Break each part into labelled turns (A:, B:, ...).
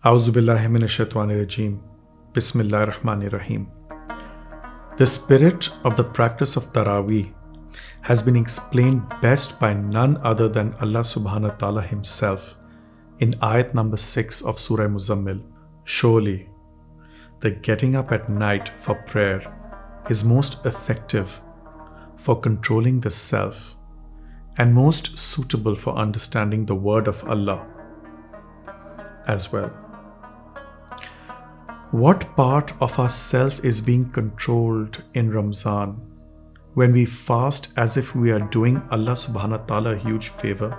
A: A'udhu billahi minash shaitanir rajeem. Bismillahir Rahmanir Rahim. The spirit of the practice of tarawih has been explained best by none other than Allah subhanahu wa ta'ala himself in ayat number 6 of Surah Muzzammil. Surely, the getting up at night for prayer is most effective for controlling the self and most suitable for understanding the word of Allah as well. What part of our self is being controlled in Ramzan when we fast as if we are doing Allah subhanahu wa ta'ala a huge favor?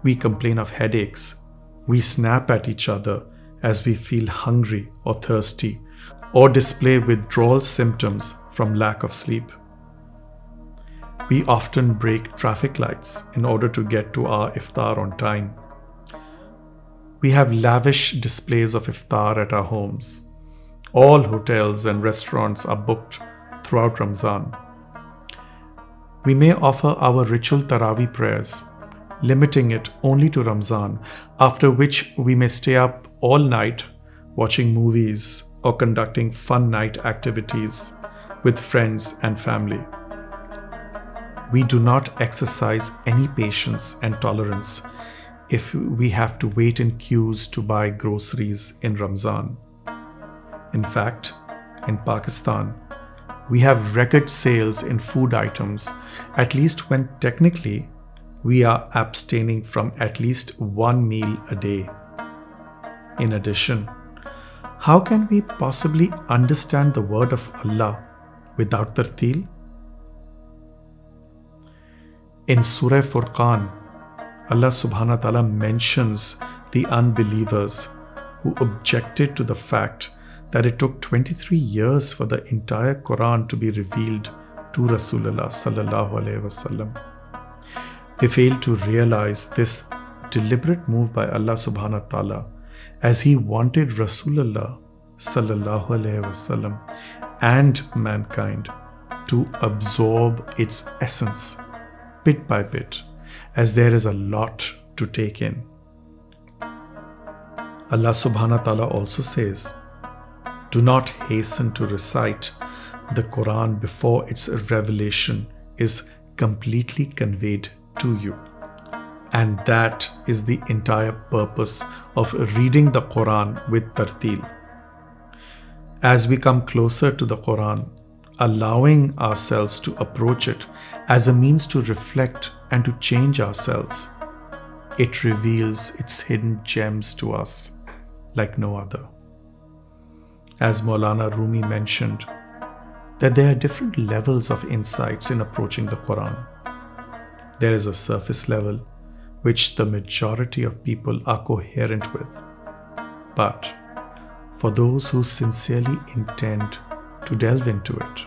A: We complain of headaches, we snap at each other as we feel hungry or thirsty, or display withdrawal symptoms from lack of sleep. We often break traffic lights in order to get to our iftar on time. We have lavish displays of iftar at our homes. All hotels and restaurants are booked throughout Ramzan. We may offer our ritual tarawih prayers, limiting it only to Ramzan, after which we may stay up all night watching movies or conducting fun night activities with friends and family. We do not exercise any patience and tolerance if we have to wait in queues to buy groceries in Ramzan. In fact, in Pakistan, we have record sales in food items, at least when technically we are abstaining from at least one meal a day. In addition, how can we possibly understand the word of Allah without Tarteel? In Surah Furqan, Allah subhanahu wa ta'ala mentions the unbelievers who objected to the fact that it took 23 years for the entire Quran to be revealed to Rasulullah sallallahu alaihi wasallam. They failed to realize this deliberate move by Allah subhanahu wa ta'ala, as He wanted Rasulullah sallallahu alaihi wasallam and mankind to absorb its essence bit by bit, as there is a lot to take in. Allah subhanahu wa ta'ala also says, "Do not hasten to recite the Quran before its revelation is completely conveyed to you." And that is the entire purpose of reading the Quran with Tarteel. As we come closer to the Quran, allowing ourselves to approach it as a means to reflect and to change ourselves, it reveals its hidden gems to us like no other. As Maulana Rumi mentioned, that there are different levels of insights in approaching the Quran. There is a surface level which the majority of people are coherent with. But for those who sincerely intend to delve into it,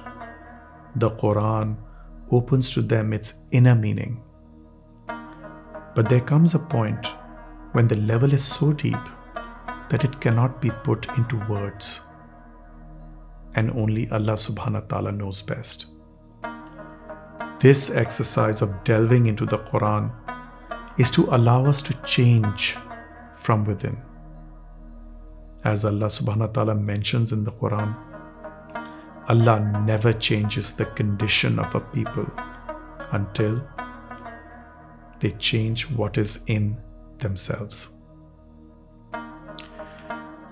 A: the Quran opens to them its inner meaning. But there comes a point when the level is so deep that it cannot be put into words, and only Allah subhanahu wa ta'ala knows best. This exercise of delving into the Quran is to allow us to change from within. As Allah subhanahu wa ta'ala mentions in the Quran, Allah never changes the condition of a people until they change what is in themselves.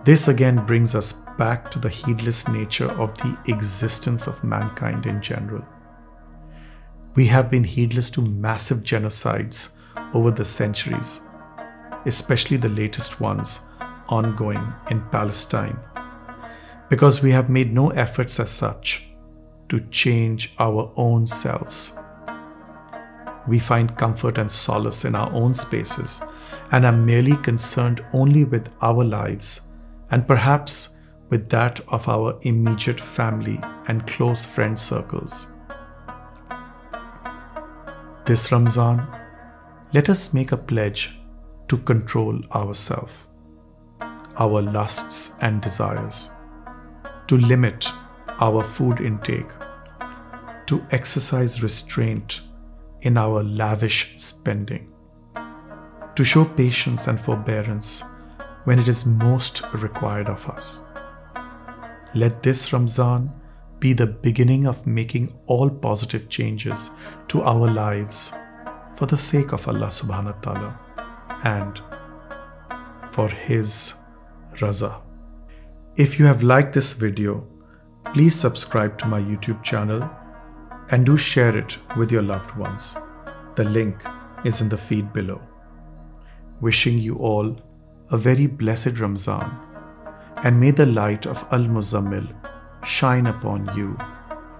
A: This again brings us back to the heedless nature of the existence of mankind in general. We have been heedless to massive genocides over the centuries, especially the latest ones ongoing in Palestine, because we have made no efforts as such to change our own selves. We find comfort and solace in our own spaces and are merely concerned only with our lives and perhaps with that of our immediate family and close friend circles. This Ramzan, let us make a pledge to control ourselves, our lusts and desires, to limit our food intake, to exercise restraint in our lavish spending, to show patience and forbearance when it is most required of us. Let this Ramzan be the beginning of making all positive changes to our lives for the sake of Allah subhanahu wa ta'ala and for His Raza. If you have liked this video, please subscribe to my YouTube channel and do share it with your loved ones. The link is in the feed below. Wishing you all a very blessed Ramzan, and may the light of Al-Muzzammil shine upon you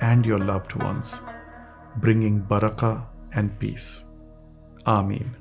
A: and your loved ones, bringing barakah and peace. Ameen.